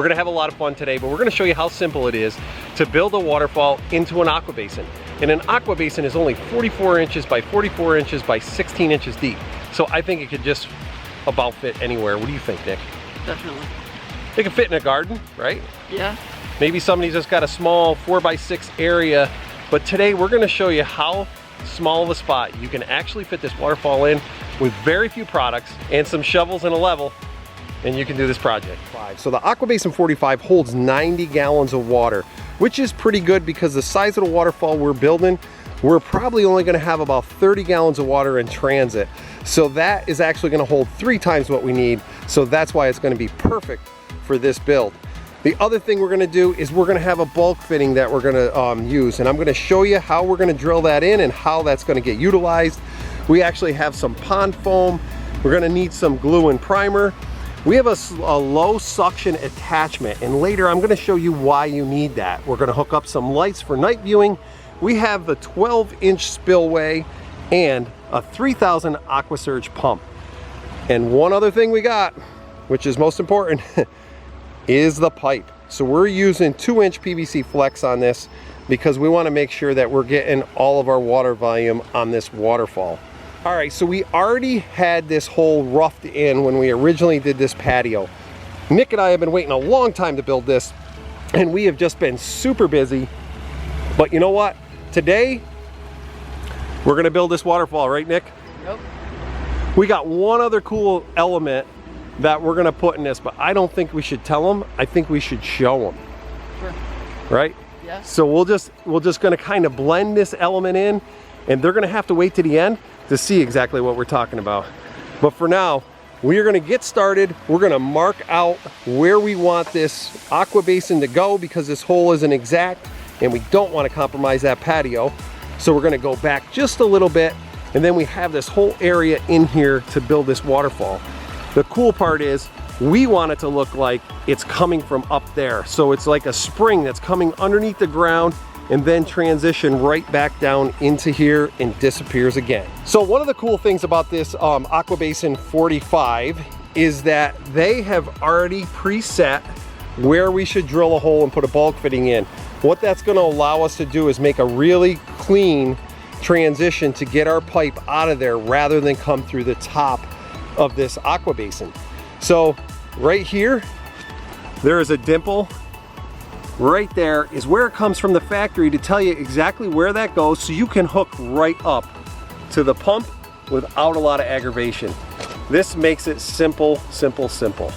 We're gonna have a lot of fun today, but we're gonna show you how simple it is to build a waterfall into an aqua basin. And an aqua basin is only 44 inches by 44 inches by 16 inches deep. So I think it could just about fit anywhere. What do you think, Nick? Definitely. It could fit in a garden, right? Yeah. Maybe somebody's just got a small 4x6 area, but today we're gonna show you how small of a spot you can actually fit this waterfall in with very few products and some shovels and a level, and you can do this project. So the Aquabasin 45 holds 90 gallons of water, which is pretty good because the size of the waterfall we're building, we're probably only gonna have about 30 gallons of water in transit. So that is actually gonna hold 3 times what we need. So that's why it's gonna be perfect for this build. The other thing we're gonna do is we're gonna have a bulk fitting that we're gonna use, and I'm gonna show you how we're gonna drill that in and how that's gonna get utilized. We actually have some pond foam. We're gonna need some glue and primer. We have a low suction attachment, and later I'm gonna show you why you need that. We're gonna hook up some lights for night viewing. We have the 12-inch spillway and a 3000 AquaSurge pump. And one other thing we got, which is most important, is the pipe. So we're using 2-inch PVC flex on this because we want to make sure that we're getting all of our water volume on this waterfall. All right, so we already had this hole roughed in when we originally did this patio. Nick and I have been waiting a long time to build this, and we have just been super busy. But you know what? Today, we're gonna build this waterfall, right, Nick? Yep. We got one other cool element that we're gonna put in this, but I don't think we should tell them. I think we should show them. Sure. Right? Yeah. So we're just gonna kind of blend this element in, and they're gonna have to wait to the end to see exactly what we're talking about. But for now, we are gonna get started. We're gonna mark out where we want this aqua basin to go because this hole isn't exact, and we don't want to compromise that patio. So we're gonna go back just a little bit, and then we have this whole area in here to build this waterfall. The cool part is we want it to look like it's coming from up there. So it's like a spring that's coming underneath the ground and then transition right back down into here and disappears again. So one of the cool things about this Aquabasin 45 is that they have already preset where we should drill a hole and put a bulk fitting in. What that's gonna allow us to do is make a really clean transition to get our pipe out of there rather than come through the top of this aqua basin. So right here, there is a dimple. Right there is where it comes from the factory to tell you exactly where that goes so you can hook right up to the pump without a lot of aggravation. This makes it simple, simple, simple.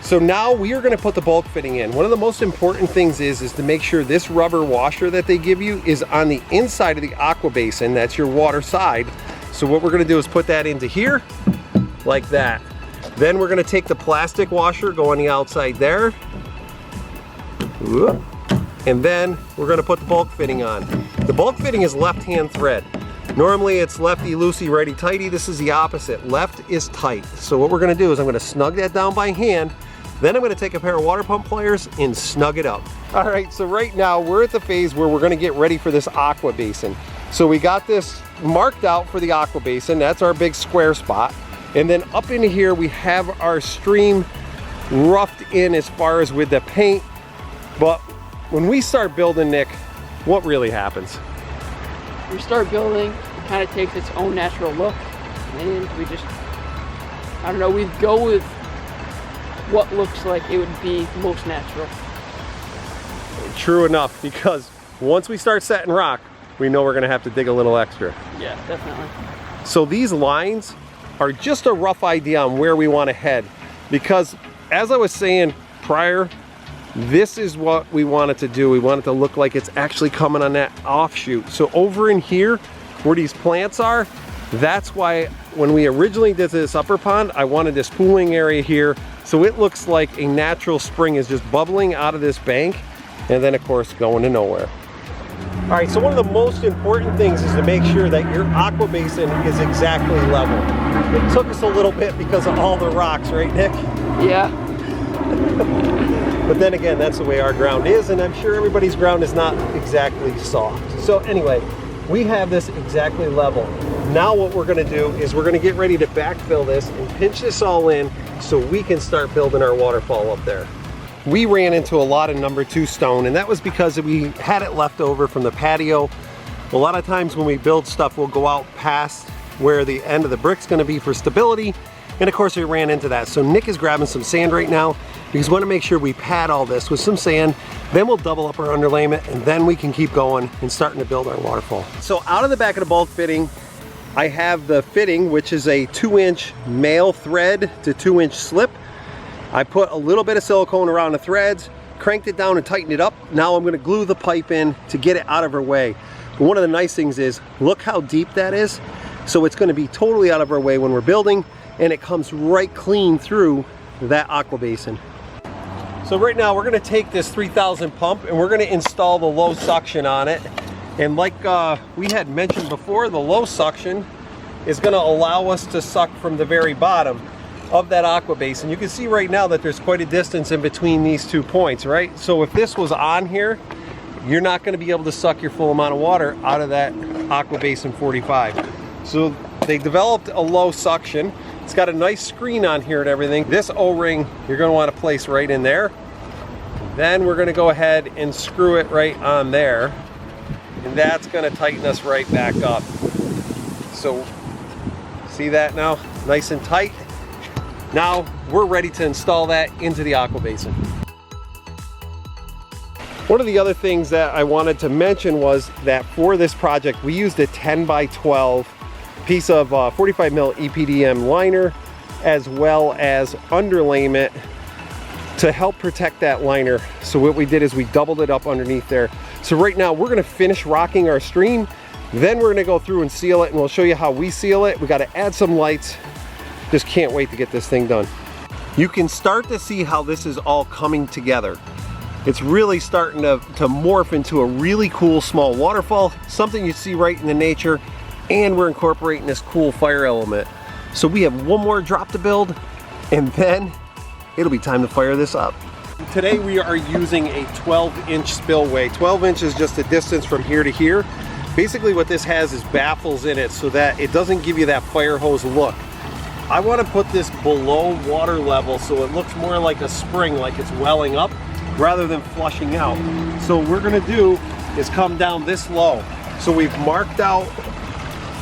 So now we are gonna put the bulk fitting in. One of the most important things is to make sure this rubber washer that they give you is on the inside of the aqua basin, that's your water side. So what we're gonna do is put that into here, like that. Then we're gonna take the plastic washer, go on the outside there. And then we're gonna put the bulk fitting on. The bulk fitting is left-hand thread. Normally it's lefty-loosey, righty-tighty. This is the opposite. Left is tight. So what we're gonna do is I'm gonna snug that down by hand. Then I'm gonna take a pair of water pump pliers and snug it up. All right, so right now we're at the phase where we're gonna get ready for this aqua basin. So we got this marked out for the aqua basin. That's our big square spot. And then up in here, we have our stream roughed in as far as with the paint. But when we start building, Nick, what really happens? We start building, it kind of takes its own natural look. And we just, I don't know, we go with what looks like it would be most natural. True enough, because once we start setting rock, we know we're gonna have to dig a little extra. Yeah, definitely. So these lines are just a rough idea on where we want to head, because as I was saying prior, this is what we want it to do. We want it to look like it's actually coming on that offshoot. So over in here where these plants are, that's why when we originally did this upper pond, I wanted this pooling area here so it looks like a natural spring is just bubbling out of this bank and then of course going to nowhere. All right, so one of the most important things is to make sure that your aqua basin is exactly level. It took us a little bit because of all the rocks, right, Nick? Yeah. But then again, that's the way our ground is, and I'm sure everybody's ground is not exactly soft. So anyway, we have this exactly level. Now what we're gonna do is we're gonna get ready to backfill this and pinch this all in so we can start building our waterfall up there. we ran into a lot of #2 stone, and that was because we had it left over from the patio. A lot of times when we build stuff, we'll go out past where the end of the brick's gonna be for stability, and of course we ran into that. So Nick is grabbing some sand right now because we want to make sure we pad all this with some sand, then we'll double up our underlayment, and then we can keep going and starting to build our waterfall. So out of the back of the bulk fitting, I have the fitting, which is a 2-inch male thread to 2-inch slip. I put a little bit of silicone around the threads, cranked it down and tightened it up. Now I'm going to glue the pipe in to get it out of our way. But one of the nice things is, look how deep that is. So it's going to be totally out of our way when we're building, and it comes right clean through that aqua basin. So right now we're going to take this 3000 pump and we're going to install the low suction on it. And like we had mentioned before, the low suction is going to allow us to suck from the very bottom of that aqua basin. You can see right now that there's quite a distance in between these 2 points, right? So if this was on here, you're not going to be able to suck your full amount of water out of that aqua basin 45. So they developed a low suction. It's got a nice screen on here and everything. This O-ring you're going to want to place right in there. Then we're going to go ahead and screw it right on there, and that's going to tighten us right back up. So see that now? Nice and tight. Now we're ready to install that into the aqua basin. One of the other things that I wanted to mention was that for this project we used a 10 by 12 piece of 45 mil EPDM liner, as well as underlayment to help protect that liner. So what we did is we doubled it up underneath there. So right now we're going to finish rocking our stream, then we're going to go through and seal it, and we'll show you how we seal it. We got to add some lights. Just can't wait to get this thing done. You can start to see how this is all coming together. It's really starting to morph into a really cool small waterfall, something you see right in the nature, and we're incorporating this cool fire element. So we have one more drop to build, and then it'll be time to fire this up. Today we are using a 12-inch spillway. 12 inches is just a distance from here to here. Basically what this has is baffles in it so that it doesn't give you that fire hose look. I want to put this below water level so it looks more like a spring, like it's welling up rather than flushing out. So what we're going to do is come down this low. So we've marked out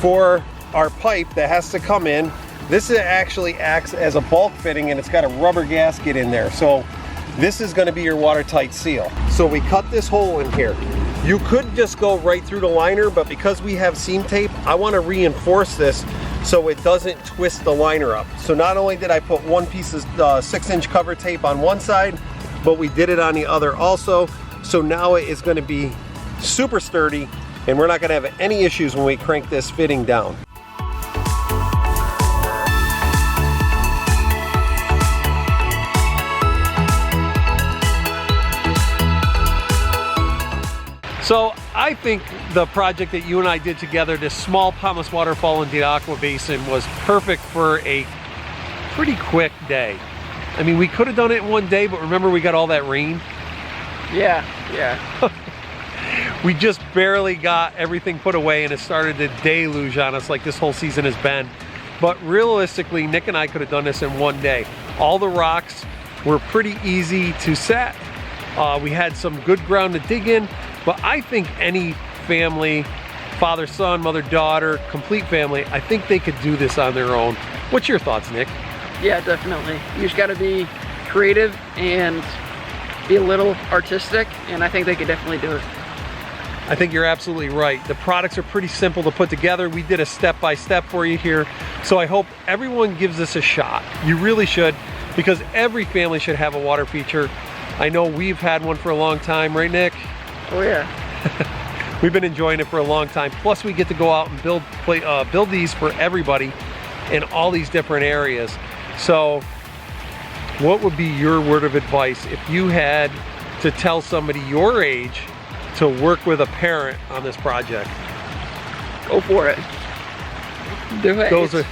for our pipe that has to come in. This actually acts as a bulk fitting, and it's got a rubber gasket in there. So this is going to be your watertight seal. So we cut this hole in here. You could just go right through the liner, but because we have seam tape, I want to reinforce this so it doesn't twist the liner up. So not only did I put one piece of 6-inch cover tape on one side, but we did it on the other also. So now it is going to be super sturdy, and we're not going to have any issues when we crank this fitting down. So I think the project that you and I did together, this small pontless waterfall in the aqua basin, was perfect for a pretty quick day. I mean, we could have done it in one day, but remember we got all that rain? Yeah. We just barely got everything put away, and it started to deluge on us like this whole season has been. But realistically, Nick and I could have done this in one day. All the rocks were pretty easy to set. We had some good ground to dig in, but I think any family, father, son, mother, daughter, complete family, I think they could do this on their own. What's your thoughts, Nick? Yeah, definitely. You just got to be creative and be a little artistic, and I think they could definitely do it. I think you're absolutely right. The products are pretty simple to put together. We did a step-by-step for you here. So I hope everyone gives this a shot. You really should, because every family should have a water feature. I know we've had one for a long time, right, Nick? Oh yeah. We've been enjoying it for a long time. Plus we get to go out and build these for everybody in all these different areas. So what would be your word of advice if you had to tell somebody your age to work with a parent on this project? Go for it. Do it.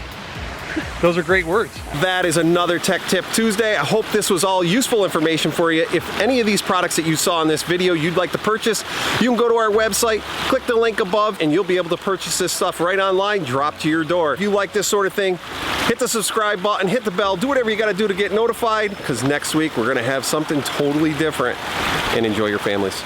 Those are great words. That is another Tech Tip Tuesday. I hope this was all useful information for you. If any of these products that you saw in this video you'd like to purchase, you can go to our website, click the link above, and you'll be able to purchase this stuff right online, drop to your door. If you like this sort of thing, hit the subscribe button, hit the bell, do whatever you gotta do to get notified, because next week we're gonna have something totally different. And enjoy your families.